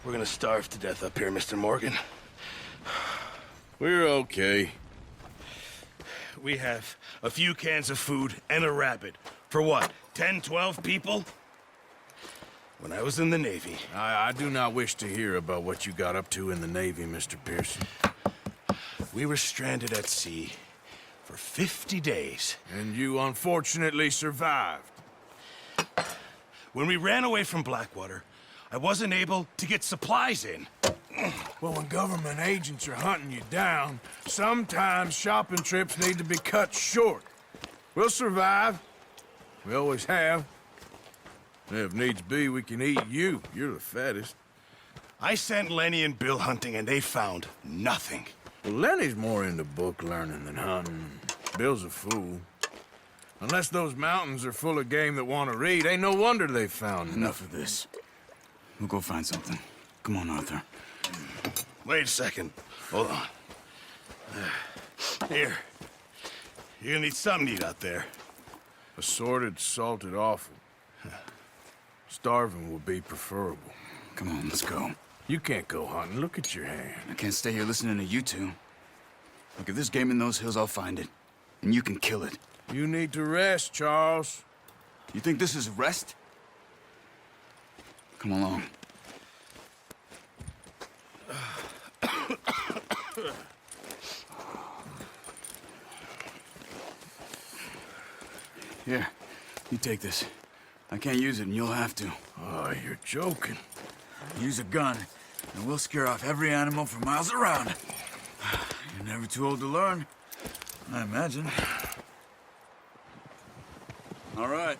We're gonna starve to death up here, Mr. Morgan. We're okay. We have a few cans of food and a rabbit. For what, 10, 12 people? When I was in the Navy... I do not wish to hear about what you got up to in the Navy, Mr. Pearson. We were stranded at sea for 50 days. And you unfortunately survived. When we ran away from Blackwater, I wasn't able to get supplies in. Well, when government agents are hunting you down, sometimes shopping trips need to be cut short. We'll survive. We always have. And if needs be, we can eat you. You're the fattest. I sent Lenny and Bill hunting, and they found nothing. Well, Lenny's more into book learning than hunting. Bill's a fool. Unless those mountains are full of game that want to read, ain't no wonder they found Enough of this. We'll go find something. Come on, Arthur. Wait a second. Hold on. Here. You're gonna need something to eat out there. Assorted, salted offal. Starving would be preferable. Come on, let's go. You can't go hunting. Look at your hand. I can't stay here listening to you two. Look, if there's game in those hills, I'll find it. And you can kill it. You need to rest, Charles. You think this is rest? Come along. Here, you take this. I can't use it, and you'll have to. Oh, you're joking. Use a gun, and we'll scare off every animal for miles around. You're never too old to learn, I imagine. All right,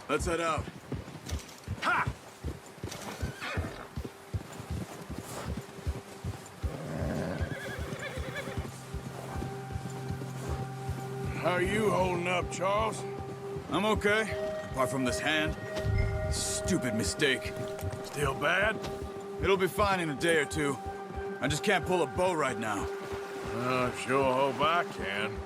let's head out. Ha! How are you holding up, Charles? I'm okay, apart from this hand. Stupid mistake. Still bad? It'll be fine in a day or two. I just can't pull a bow right now. I sure hope I can.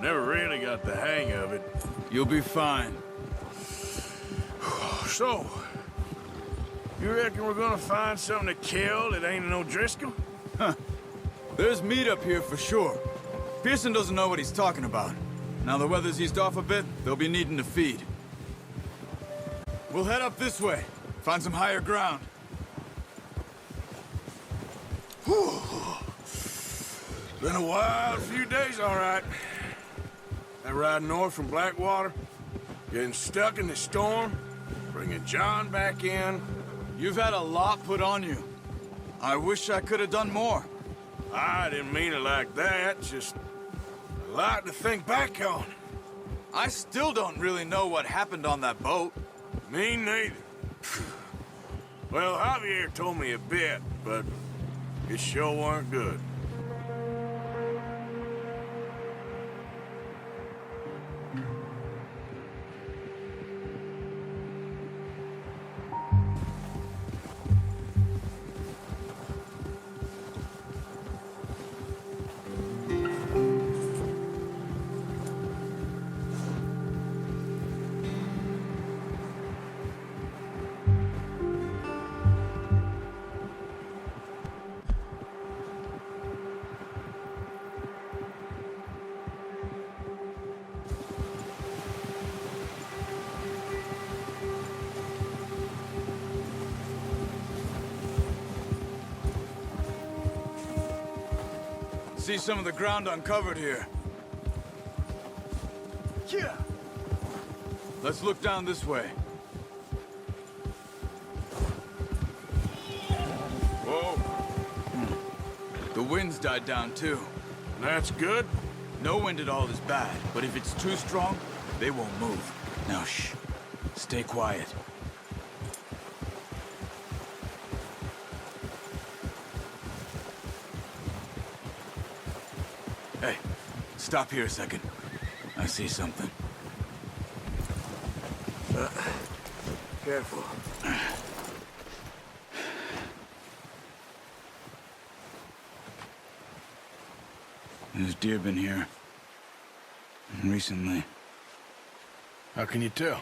Never really got the hang of it. You'll be fine. So, you reckon we're gonna find something to kill that ain't no Driscoll? There's meat up here for sure. Pearson doesn't know what he's talking about. Now the weather's eased off a bit, they'll be needing to feed. We'll head up this way. Find some higher ground. Whew. Been a wild few days, all right. That ride north from Blackwater, getting stuck in the storm, bringing John back in. You've had a lot put on you. I wish I could have done more. I didn't mean it like that, just a lot to think back on. I still don't really know what happened on that boat. Me neither. Well, Javier told me a bit, but it sure weren't good. See some of the ground uncovered here. Yeah. Let's look down this way. Whoa, The wind's died down too. that's good. No wind at all is bad, but if it's too strong, they won't move. Now shh. Stay quiet. Hey, stop here a second. I see something. Careful. There's deer been here. Recently. How can you tell?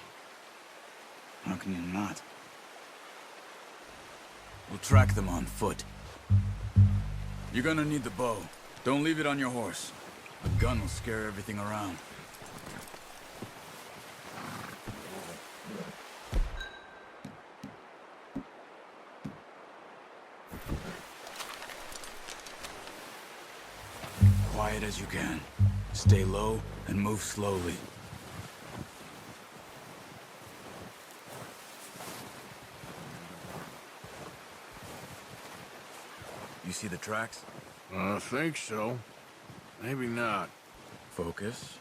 How can you not? We'll track them on foot. You're gonna need the bow. Don't leave it on your horse. A gun will scare everything around. Quiet as you can. Stay low and move slowly. You see the tracks? I think so. Maybe not. Focus.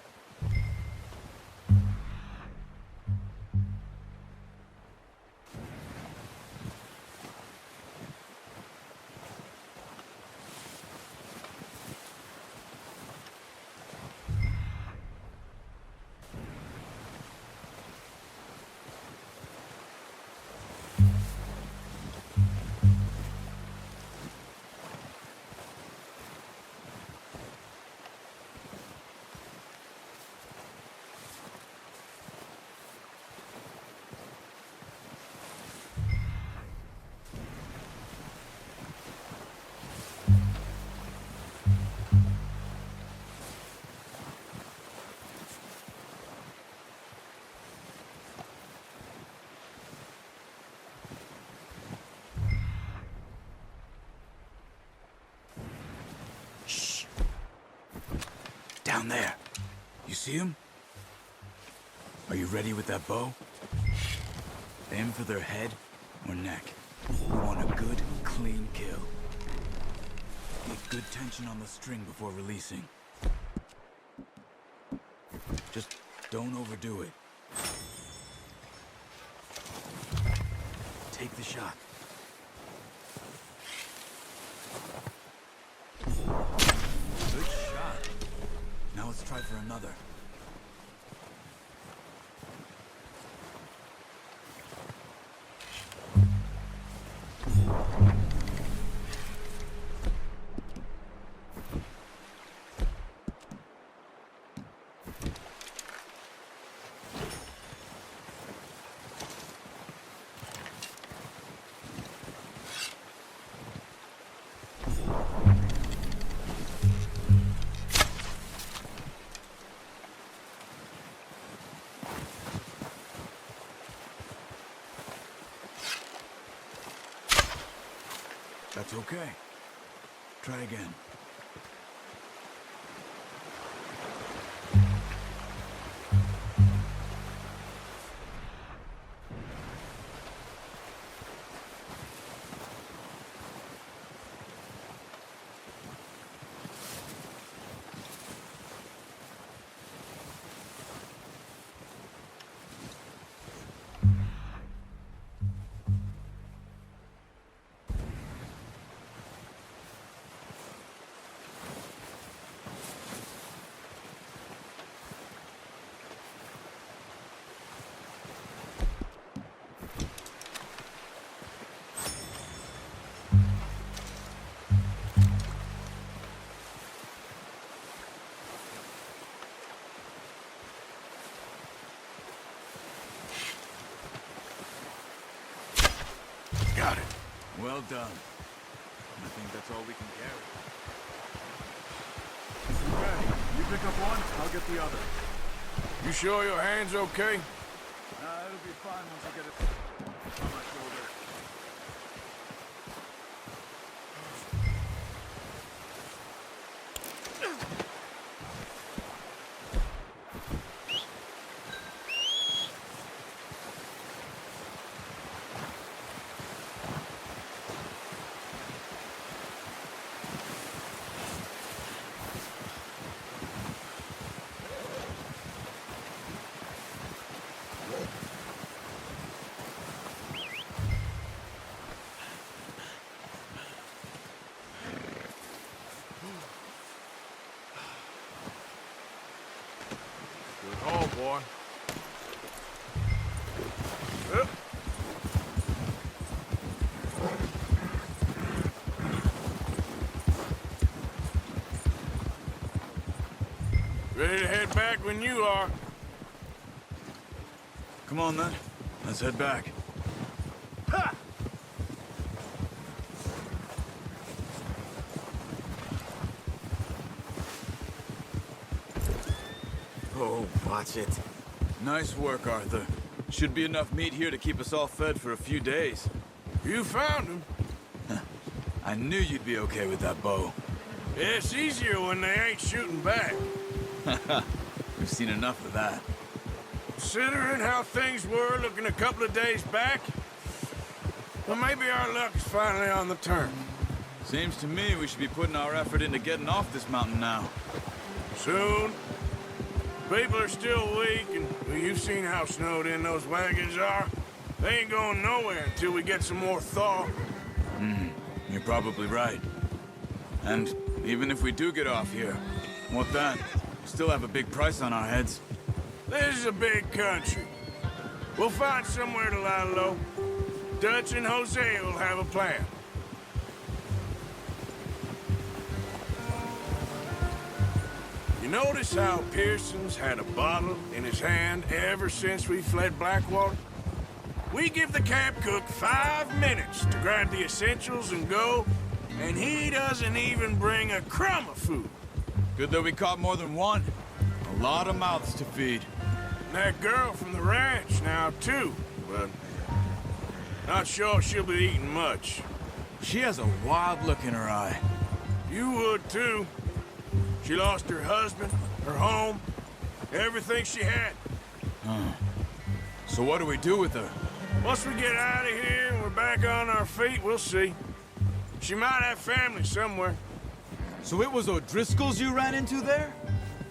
Down there. You see him? Are you ready with that bow? Aim for their head or neck. We want a good, clean kill. Get good tension on the string before releasing. Just don't overdo it. Take the shot. Good shot. Now let's try for another. That's okay. Try again. Got it. Well done. I think that's all we can carry. Okay, you pick up one, I'll get the other. You sure your hand's okay? It'll be fine once I get it on my shoulder. Good haul, boy. Up. Ready to head back when you are. Come on then. Let's head back. Ha! Watch it. Nice work, Arthur. Should be enough meat here to keep us all fed for a few days. You found him. I knew you'd be okay with that bow. It's easier when they ain't shooting back. We've seen enough of that. Considering how things were looking a couple of days back, well, maybe our luck is finally on the turn. Seems to me we should be putting our effort into getting off this mountain now. Soon. People are still weak, and well, you've seen how snowed in those wagons are. They ain't going nowhere until we get some more thaw. You're probably right. And even if we do get off here, what then? We still have a big price on our heads. This is a big country. We'll find somewhere to lie low. Dutch and Jose will have a plan. You notice how Pearson's had a bottle in his hand ever since we fled Blackwater? We give the camp cook 5 minutes to grab the essentials and go, and he doesn't even bring a crumb of food. Good that we caught more than one. A lot of mouths to feed. And that girl from the ranch now, too, but not sure she'll be eating much. She has a wild look in her eye. You would, too. She lost her husband, her home, everything she had. So what do we do with her? Once we get out of here and we're back on our feet, we'll see. She might have family somewhere. So it was O'Driscoll's you ran into there?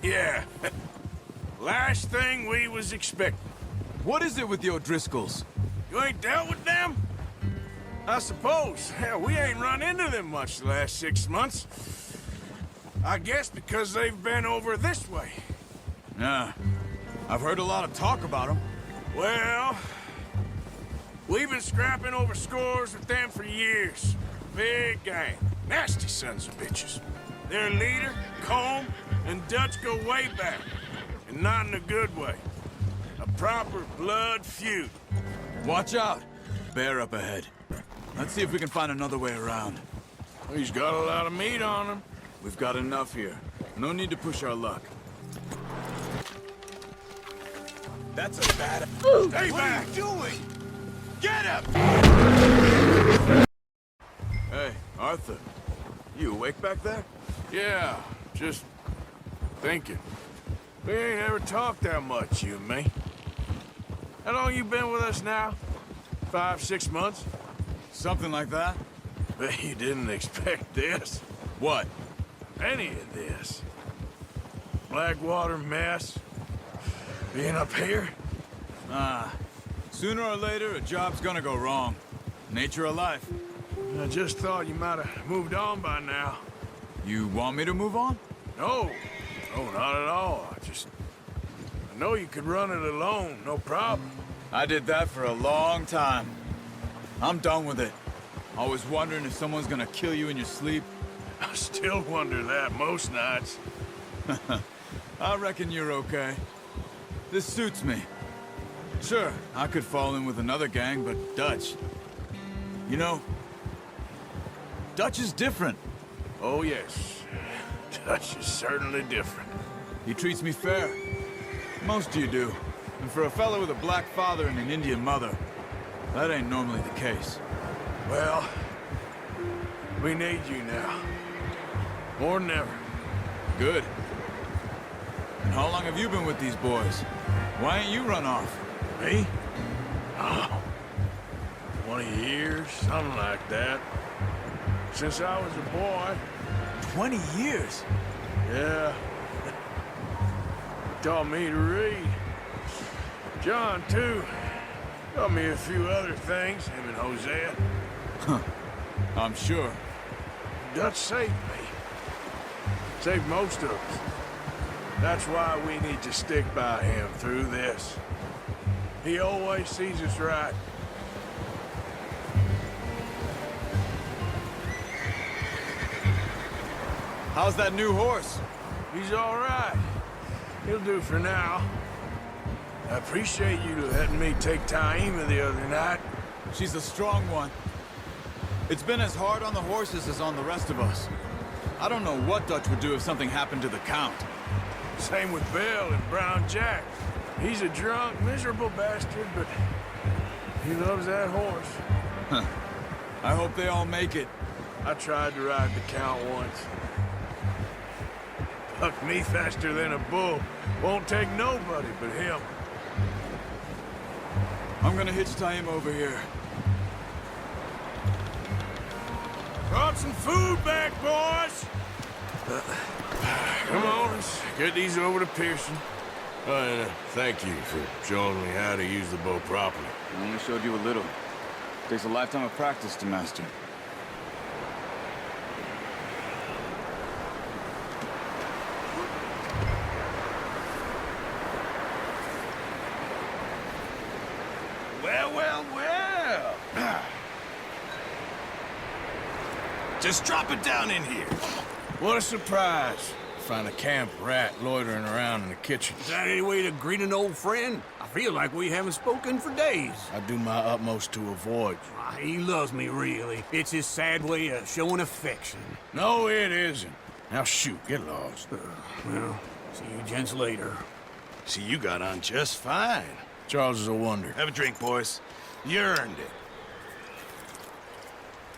Yeah. Last thing we was expecting. What is it with the O'Driscolls? You ain't dealt with them? I suppose. Hell, we ain't run into them much the last 6 months. I guess because they've been over this way. Yeah. I've heard a lot of talk about them. Well, we've been scrapping over scores with them for years. Big gang. Nasty sons of bitches. Their leader, Combe, and Dutch go way back. And not in a good way. A proper blood feud. Watch out. Bear up ahead. Let's see if we can find another way around. He's got a lot of meat on him. We've got enough here. No need to push our luck. That's a bad... Stay back! What are you doing? Get him! Hey, Arthur. You awake back there? Yeah, just thinking. We ain't ever talked that much, you and me. How long you been with us now? 5, 6 months? Something like that? Bet you didn't expect this. What? Any of this. Blackwater mess. Being up here? Sooner or later, a job's gonna go wrong. Nature of life. I just thought you might have moved on by now. You want me to move on? No. No, not at all. I know you could run it alone, no problem. I did that for a long time. I'm done with it. Always wondering if someone's gonna kill you in your sleep. I still wonder that most nights. I reckon you're okay. This suits me. Sure, I could fall in with another gang, but Dutch... You know, Dutch is different. Oh, yes. Dutch is certainly different. He treats me fair. Most of you do. And for a fellow with a black father and an Indian mother, that ain't normally the case. Well, we need you now. More than ever. Good. And how long have you been with these boys? Why ain't you run off? Me? Oh, 20 years, something like that. Since I was a boy. 20 years? Yeah. Taught me to read. John, too. Taught me a few other things, him and Hosea. I'm sure. Dutch saved me. Saved most of us. That's why we need to stick by him through this. He always sees us right. How's that new horse? He's all right. He'll do for now. I appreciate you letting me take Taima the other night. She's a strong one. It's been as hard on the horses as on the rest of us. I don't know what Dutch would do if something happened to the Count. Same with Bill and Brown Jack. He's a drunk, miserable bastard, but he loves that horse. I hope they all make it. I tried to ride the Count once. Bucked me faster than a bull. Won't take nobody but him. I'm gonna hitch tie him over here. Brought some food back, boys! Come on, let's get these over to Pearson. And thank you for showing me how to use the bow properly. I only showed you a little. Takes a lifetime of practice to master. Well, well, well. Just drop it down in here. What a surprise. Find a camp rat loitering around in the kitchen. Is that any way to greet an old friend? I feel like we haven't spoken for days. I do my utmost to avoid you. He loves me, really. It's his sad way of showing affection. No, it isn't. Now shoot, get lost. Well, see you gents later. See, you got on just fine. Charles is a wonder. Have a drink, boys. You earned it.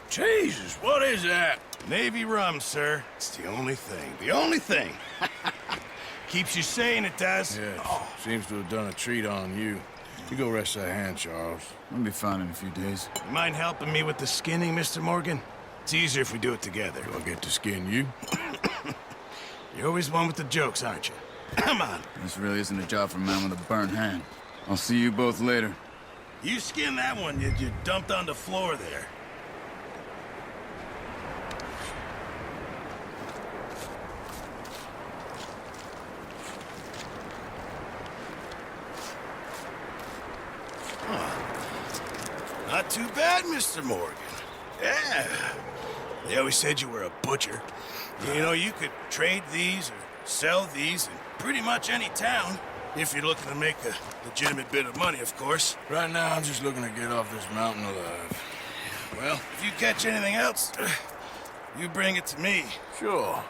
Jesus, what is that? Navy rum, sir. It's the only thing. The only thing. Keeps you sane, it does. Yes, seems to have done a treat on you. You go rest that hand, Charles. I'll be fine in a few days. You mind helping me with the skinning, Mr. Morgan? It's easier if we do it together. Do I get to skin you? You're always one with the jokes, aren't you? Come on. This really isn't a job for a man with a burnt hand. I'll see you both later. You skin that one you dumped on the floor there. Not too bad, Mr. Morgan. Yeah. They always said you were a butcher. You know, you could trade these or sell these in pretty much any town. If you're looking to make a legitimate bit of money, of course. Right now, I'm just looking to get off this mountain alive. Well, if you catch anything else, you bring it to me. Sure.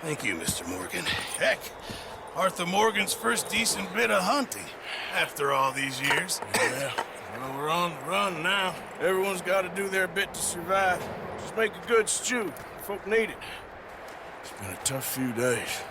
Thank you, Mr. Morgan. Heck, Arthur Morgan's first decent bit of hunting after all these years. Yeah. Well, we're on the run now. Everyone's got to do their bit to survive. Just make a good stew. Folk need it. It's been a tough few days.